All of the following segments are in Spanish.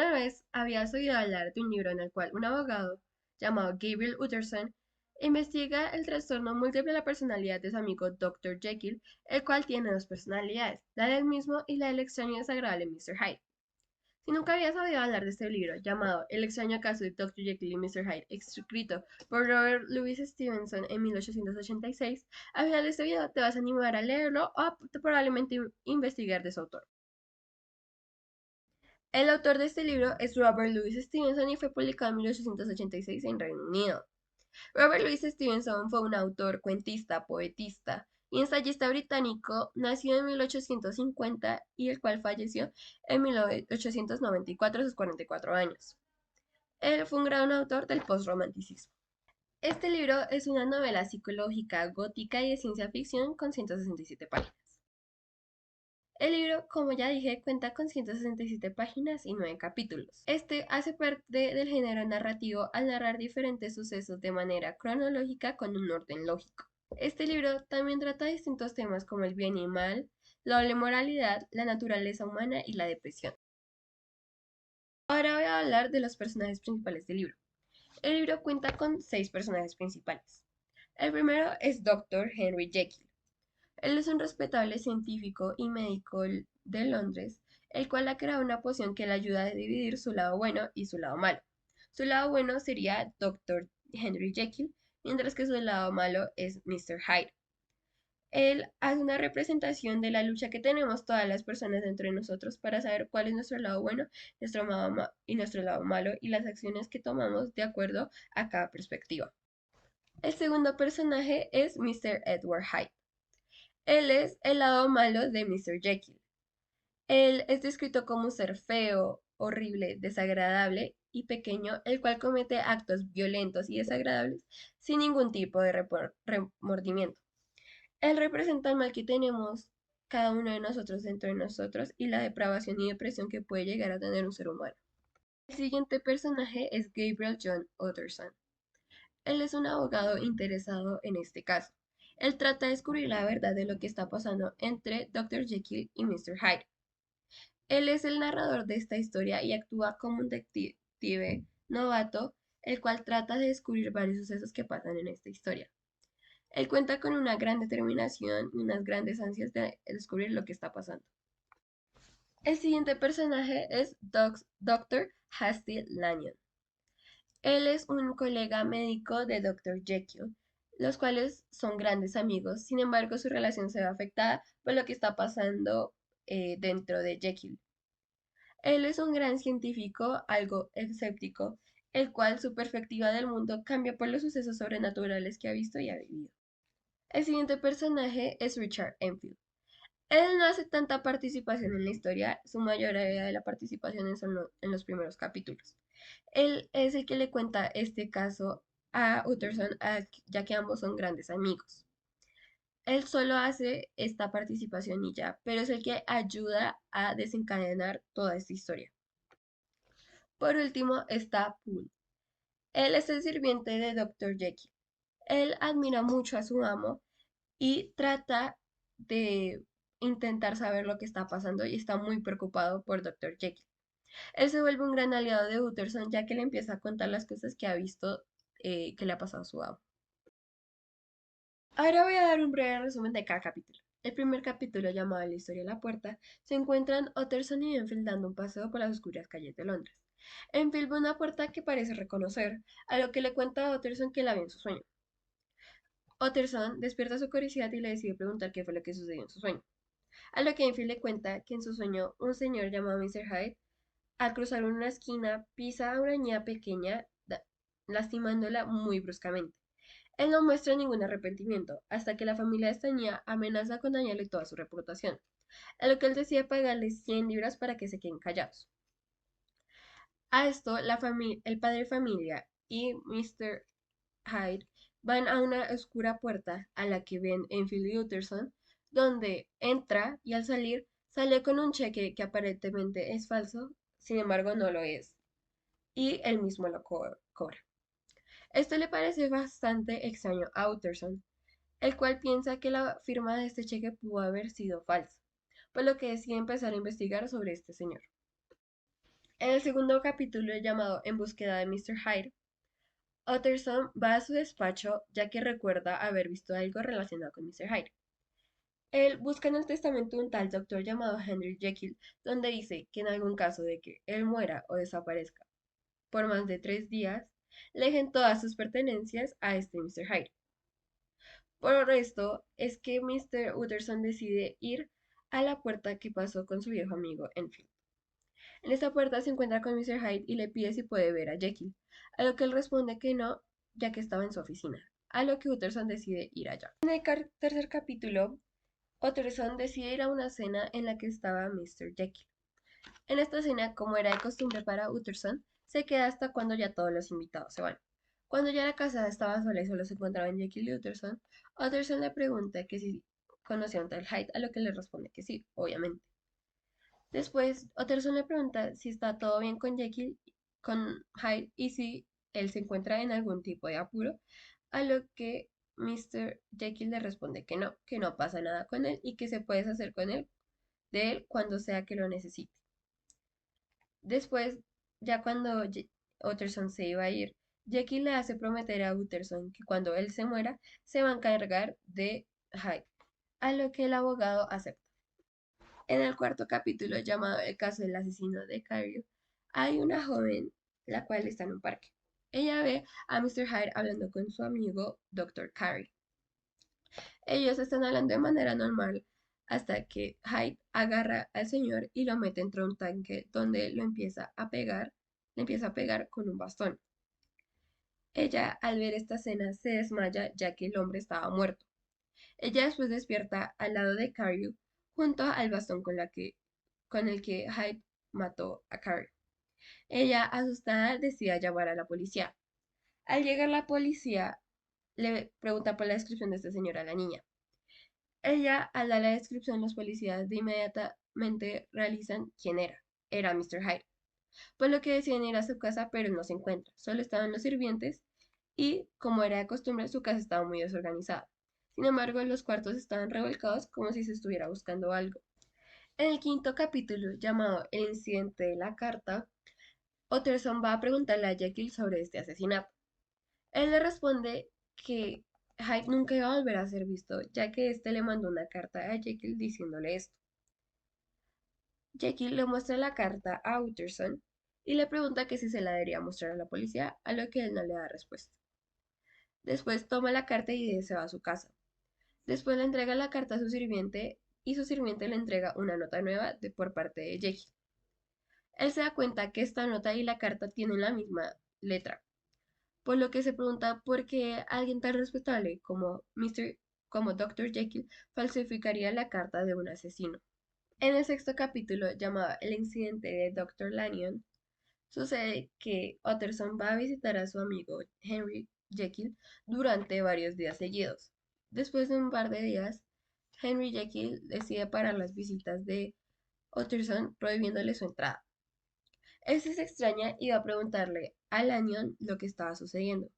¿Alguna vez habías oído hablar de un libro en el cual un abogado llamado Gabriel Utterson investiga el trastorno múltiple de la personalidad de su amigo Dr. Jekyll, el cual tiene dos personalidades, la del mismo y la del extraño y desagradable Mr. Hyde? Si nunca habías oído hablar de este libro, llamado El extraño caso de Dr. Jekyll y Mr. Hyde, escrito por Robert Louis Stevenson en 1886, al final de este video te vas a animar a leerlo o a probablemente investigar de su autor. El autor de este libro es Robert Louis Stevenson y fue publicado en 1886 en Reino Unido. Robert Louis Stevenson fue un autor, cuentista, poetista y ensayista británico nacido en 1850 y el cual falleció en 1894 a sus 44 años. Él fue un gran autor del postromanticismo. Este libro es una novela psicológica, gótica y de ciencia ficción con 167 páginas. El libro, como ya dije, cuenta con 167 páginas y 9 capítulos. Este hace parte del género narrativo al narrar diferentes sucesos de manera cronológica con un orden lógico. Este libro también trata distintos temas como el bien y el mal, la doble moralidad, la naturaleza humana y la depresión. Ahora voy a hablar de los personajes principales del libro. El libro cuenta con 6 personajes principales. El primero es Dr. Henry Jekyll. Él es un respetable científico y médico de Londres, el cual ha creado una poción que le ayuda a dividir su lado bueno y su lado malo. Su lado bueno sería Dr. Henry Jekyll, mientras que su lado malo es Mr. Hyde. Él hace una representación de la lucha que tenemos todas las personas dentro de nosotros para saber cuál es nuestro lado bueno, nuestro lado y nuestro lado malo y las acciones que tomamos de acuerdo a cada perspectiva. El segundo personaje es Mr. Edward Hyde. Él es el lado malo de Mr. Jekyll. Él es descrito como un ser feo, horrible, desagradable y pequeño, el cual comete actos violentos y desagradables sin ningún tipo de remordimiento. Él representa el mal que tenemos cada uno de nosotros dentro de nosotros y la depravación y depresión que puede llegar a tener un ser humano. El siguiente personaje es Gabriel John Utterson. Él es un abogado interesado en este caso. Él trata de descubrir la verdad de lo que está pasando entre Dr. Jekyll y Mr. Hyde. Él es el narrador de esta historia y actúa como un detective novato, el cual trata de descubrir varios sucesos que pasan en esta historia. Él cuenta con una gran determinación y unas grandes ansias de descubrir lo que está pasando. El siguiente personaje es Dr. Hasty Lanyon. Él es un colega médico de Dr. Jekyll, los cuales son grandes amigos. Sin embargo, su relación se ve afectada por lo que está pasando dentro de Jekyll. Él es un gran científico, algo escéptico, el cual su perspectiva del mundo cambia por los sucesos sobrenaturales que ha visto y ha vivido. El siguiente personaje es Richard Enfield. Él no hace tanta participación en la historia, su mayoría de la participación es en los primeros capítulos. Él es el que le cuenta este caso a Utterson, ya que ambos son grandes amigos. Él solo hace esta participación y ya, pero es el que ayuda a desencadenar toda esta historia. Por último está Poole. Él es el sirviente de Dr. Jekyll. Él admira mucho a su amo y trata de intentar saber lo que está pasando y está muy preocupado por Dr. Jekyll. Él se vuelve un gran aliado de Utterson ya que le empieza a contar las cosas que ha visto que le ha pasado a su amo. Ahora voy a dar un breve resumen de cada capítulo. El primer capítulo, llamado La historia de la puerta, se encuentran Utterson y Enfield dando un paseo por las oscuras calles de Londres. Enfield ve una puerta que parece reconocer, a lo que le cuenta a Utterson que la vio en su sueño. Utterson despierta su curiosidad y le decide preguntar qué fue lo que sucedió en su sueño. A lo que Enfield le cuenta que en su sueño un señor llamado Mr. Hyde, al cruzar una esquina, pisa a una niña pequeña, lastimándola muy bruscamente. Él no muestra ningún arrepentimiento, hasta que la familia de esta niña amenaza con dañarle toda su reputación, a lo que él decide pagarle 100 libras para que se queden callados. A esto, el padre de familia y Mr. Hyde van a una oscura puerta a la que ven Enfield y Utterson, donde entra y al salir sale con un cheque que aparentemente es falso, sin embargo no lo es, y él mismo lo cobra. Esto le parece bastante extraño a Utterson, el cual piensa que la firma de este cheque pudo haber sido falsa, por lo que decide empezar a investigar sobre este señor. En el segundo capítulo llamado En búsqueda de Mr. Hyde, Utterson va a su despacho ya que recuerda haber visto algo relacionado con Mr. Hyde. Él busca en el testamento un tal doctor llamado Henry Jekyll, donde dice que en algún caso de que él muera o desaparezca por más de 3 días, le dejen todas sus pertenencias a este Mr. Hyde. Por esto es que Mr. Utterson decide ir a la puerta que pasó con su viejo amigo Enfield. En esta puerta se encuentra con Mr. Hyde y le pide si puede ver a Jekyll, a lo que él responde que no, ya que estaba en su oficina, a lo que Utterson decide ir allá. En el tercer capítulo, Utterson decide ir a una cena en la que estaba Mr. Jekyll. En esta cena, como era de costumbre para Utterson, se queda hasta cuando ya todos los invitados se van. Cuando ya la casa estaba sola y solo se encontraban Jekyll y Utterson, Utterson le pregunta que si conocía a un tal Hyde, a lo que le responde que sí, obviamente. Después, Utterson le pregunta si está todo bien con Jekyll, con Hyde, y si él se encuentra en algún tipo de apuro, a lo que Mr. Jekyll le responde que no pasa nada con él y que se puede hacer con él, de él cuando sea que lo necesite. Después, ya cuando Utterson se iba a ir, Jekyll le hace prometer a Utterson que cuando él se muera, se va a encargar de Hyde, a lo que el abogado acepta. En el cuarto capítulo, llamado El caso del asesino de Cario, hay una joven la cual está en un parque. Ella ve a Mr. Hyde hablando con su amigo Dr. Carey. Ellos están hablando de manera normal hasta que Hyde agarra al señor y lo mete dentro de un tanque donde le empieza a pegar con un bastón. Ella, al ver esta escena, se desmaya ya que el hombre estaba muerto. Ella después despierta al lado de Carrie junto al bastón con el que Hyde mató a Carrie. Ella, asustada, decide llamar a la policía. Al llegar la policía, le pregunta por la descripción de este señor a la niña. Ella, al dar la descripción, los policías de inmediatamente realizan quién era. Era Mr. Hyde. Por lo que deciden ir a su casa, pero no se encuentra. Solo estaban los sirvientes y, como era de costumbre, su casa estaba muy desorganizada. Sin embargo, los cuartos estaban revolcados como si se estuviera buscando algo. En el quinto capítulo, llamado El incidente de la carta, Utterson va a preguntarle a Jekyll sobre este asesinato. Él le responde que Hyde nunca iba a volver a ser visto, ya que éste le mandó una carta a Jekyll diciéndole esto. Jekyll le muestra la carta a Utterson y le pregunta que si se la debería mostrar a la policía, a lo que él no le da respuesta. Después toma la carta y se va a su casa. Después le entrega la carta a su sirviente y su sirviente le entrega una nota nueva por parte de Jekyll. Él se da cuenta que esta nota y la carta tienen la misma letra, por lo que se pregunta por qué alguien tan respetable como Dr. Jekyll falsificaría la carta de un asesino. En el sexto capítulo, llamado El incidente de Dr. Lanyon, sucede que Utterson va a visitar a su amigo Henry Jekyll durante varios días seguidos. Después de un par de días, Henry Jekyll decide parar las visitas de Utterson prohibiéndole su entrada. Este se extraña y va a preguntarle a Lanyon lo que estaba sucediendo.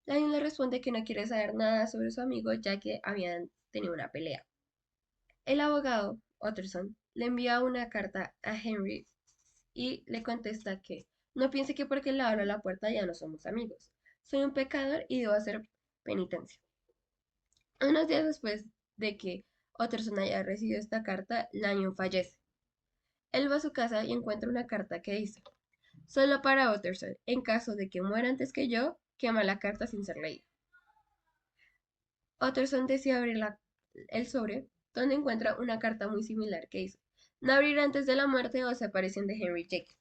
Lanyon le responde que no quiere saber nada sobre su amigo ya que habían tenido una pelea. El abogado, Utterson, le envía una carta a Henry y le contesta que no piense que porque le abro la puerta ya no somos amigos. Soy un pecador y debo hacer penitencia. Unos días después de que Utterson haya recibido esta carta, Lanyon fallece. Él va a su casa y encuentra una carta que dice: solo para Utterson, en caso de que muera antes que yo, quema la carta sin ser leída. Utterson decide abrir el sobre, donde encuentra una carta muy similar que dice: no abrir antes de la muerte o desaparición de Henry Jekyll.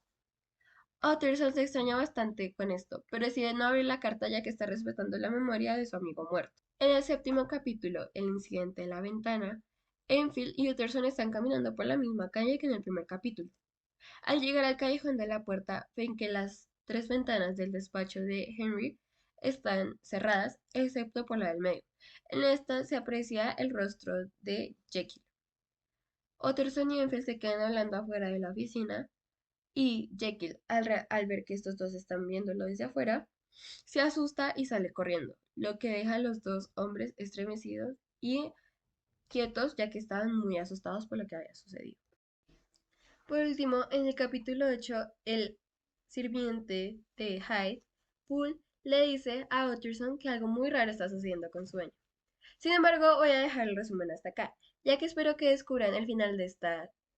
Utterson se extraña bastante con esto, pero decide no abrir la carta ya que está respetando la memoria de su amigo muerto. En el séptimo capítulo, El incidente de la ventana, Enfield y Utterson están caminando por la misma calle que en el primer capítulo. Al llegar al callejón de la puerta, ven que las tres ventanas del despacho de Henry están cerradas, excepto por la del medio. En esta se aprecia el rostro de Jekyll. Utterson y Enfield se quedan hablando afuera de la oficina y Jekyll, al ver que estos dos están viéndolo desde afuera, se asusta y sale corriendo, lo que deja a los dos hombres estremecidos y quietos ya que estaban muy asustados por lo que había sucedido. Por último, en el capítulo 8, el sirviente de Hyde, Poole, le dice a Utterson que algo muy raro está sucediendo con su sueño. Sin embargo, voy a dejar el resumen hasta acá, ya que espero que descubran el final de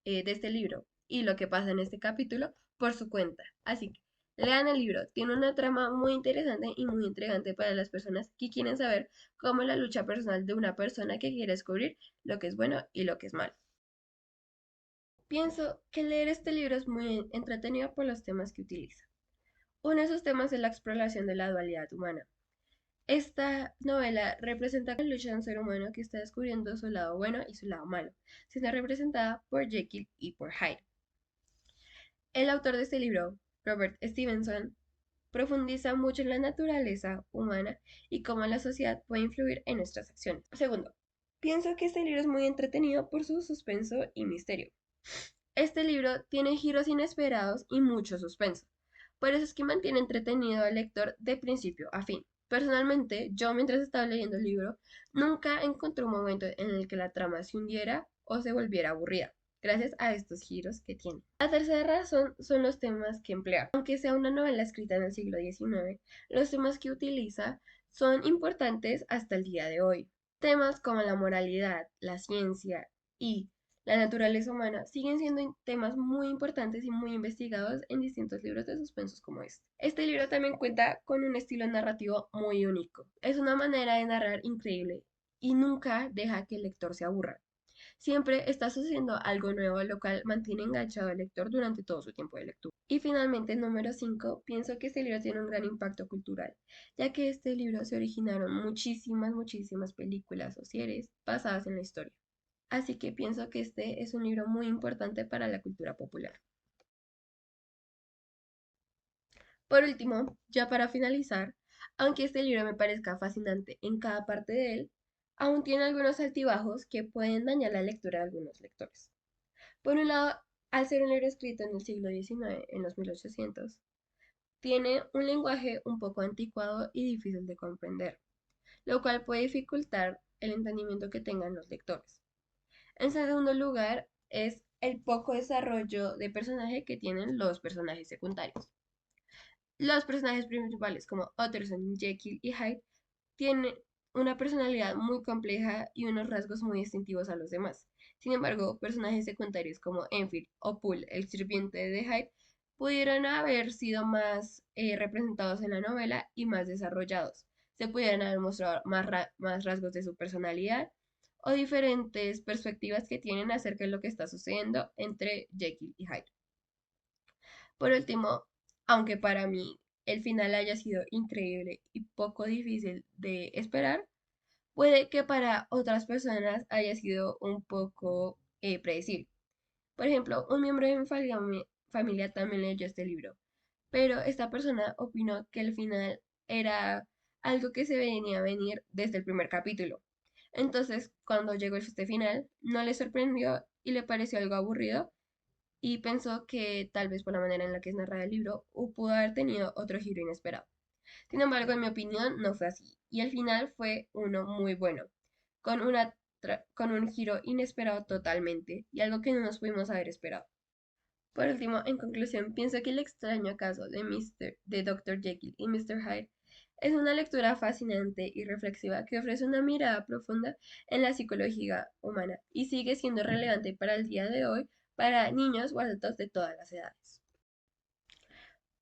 este libro y lo que pasa en este capítulo por su cuenta. Así que lean el libro, tiene una trama muy interesante y muy intrigante para las personas que quieren saber cómo es la lucha personal de una persona que quiere descubrir lo que es bueno y lo que es malo. Pienso que leer este libro es muy entretenido por los temas que utiliza. Uno de esos temas es la exploración de la dualidad humana. Esta novela representa la lucha de un ser humano que está descubriendo su lado bueno y su lado malo, siendo representada por Jekyll y por Hyde. El autor de este libro, Robert Stevenson, profundiza mucho en la naturaleza humana y cómo la sociedad puede influir en nuestras acciones. Segundo, pienso que este libro es muy entretenido por su suspenso y misterio. Este libro tiene giros inesperados y mucho suspenso. Por eso es que mantiene entretenido al lector de principio a fin. Personalmente, yo mientras estaba leyendo el libro, nunca encontré un momento en el que la trama se hundiera o se volviera aburrida, gracias a estos giros que tiene. La tercera razón son los temas que emplea. Aunque sea una novela escrita en el siglo XIX, los temas que utiliza son importantes hasta el día de hoy. Temas como la moralidad, la ciencia y la naturaleza humana siguen siendo temas muy importantes y muy investigados en distintos libros de suspensos como este. Este libro también cuenta con un estilo narrativo muy único. Es una manera de narrar increíble y nunca deja que el lector se aburra. Siempre está sucediendo algo nuevo, lo cual mantiene enganchado al lector durante todo su tiempo de lectura. Y finalmente, número 5, pienso que este libro tiene un gran impacto cultural, ya que este libro se originaron muchísimas películas o series basadas en la historia. Así que pienso que este es un libro muy importante para la cultura popular. Por último, ya para finalizar, aunque este libro me parezca fascinante en cada parte de él, aún tiene algunos altibajos que pueden dañar la lectura de algunos lectores. Por un lado, al ser un libro escrito en el siglo XIX, en los 1800, tiene un lenguaje un poco anticuado y difícil de comprender, lo cual puede dificultar el entendimiento que tengan los lectores. En segundo lugar, es el poco desarrollo de personaje que tienen los personajes secundarios. Los personajes principales, como Utterson, Jekyll y Hyde, tienen una personalidad muy compleja y unos rasgos muy distintivos a los demás. Sin embargo, personajes secundarios como Enfield o Poole, el sirviente de Hyde, pudieron haber sido más representados en la novela y más desarrollados. Se pudieran haber mostrado más rasgos de su personalidad o diferentes perspectivas que tienen acerca de lo que está sucediendo entre Jekyll y Hyde. Por último, aunque para mí el final haya sido increíble y poco difícil de esperar, puede que para otras personas haya sido un poco predecible. Por ejemplo, un miembro de mi familia también leyó este libro, pero esta persona opinó que el final era algo que se venía a venir desde el primer capítulo. Entonces, cuando llegó este final, no le sorprendió y le pareció algo aburrido y pensó que tal vez por la manera en la que es narrado el libro pudo haber tenido otro giro inesperado. Sin embargo, en mi opinión, no fue así, y el final fue uno muy bueno, con un giro inesperado totalmente, y algo que no nos pudimos haber esperado. Por último, en conclusión, pienso que el extraño caso de Dr. Jekyll y Mr. Hyde es una lectura fascinante y reflexiva que ofrece una mirada profunda en la psicología humana y sigue siendo relevante para el día de hoy para niños o adultos de todas las edades.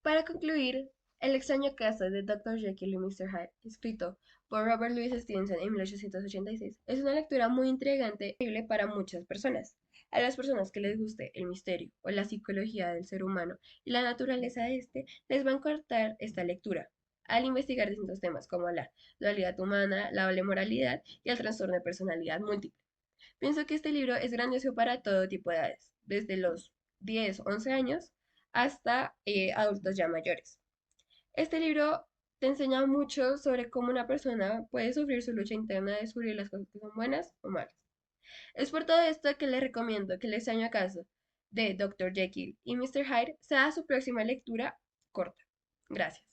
Para concluir, El extraño caso de Dr. Jekyll y Mr. Hyde, escrito por Robert Louis Stevenson en 1886, es una lectura muy intrigante y accesible para muchas personas. A las personas que les guste el misterio o la psicología del ser humano y la naturaleza de este, les va a encantar esta lectura al investigar distintos temas como la dualidad humana, la doble moralidad y el trastorno de personalidad múltiple. Pienso que este libro es grandioso para todo tipo de edades, desde los 10, 11 años hasta adultos ya mayores. Este libro te enseña mucho sobre cómo una persona puede sufrir su lucha interna de descubrir las cosas que son buenas o malas. Es por todo esto que les recomiendo que el extraño acaso de Dr. Jekyll y Mr. Hyde sea su próxima lectura corta. Gracias.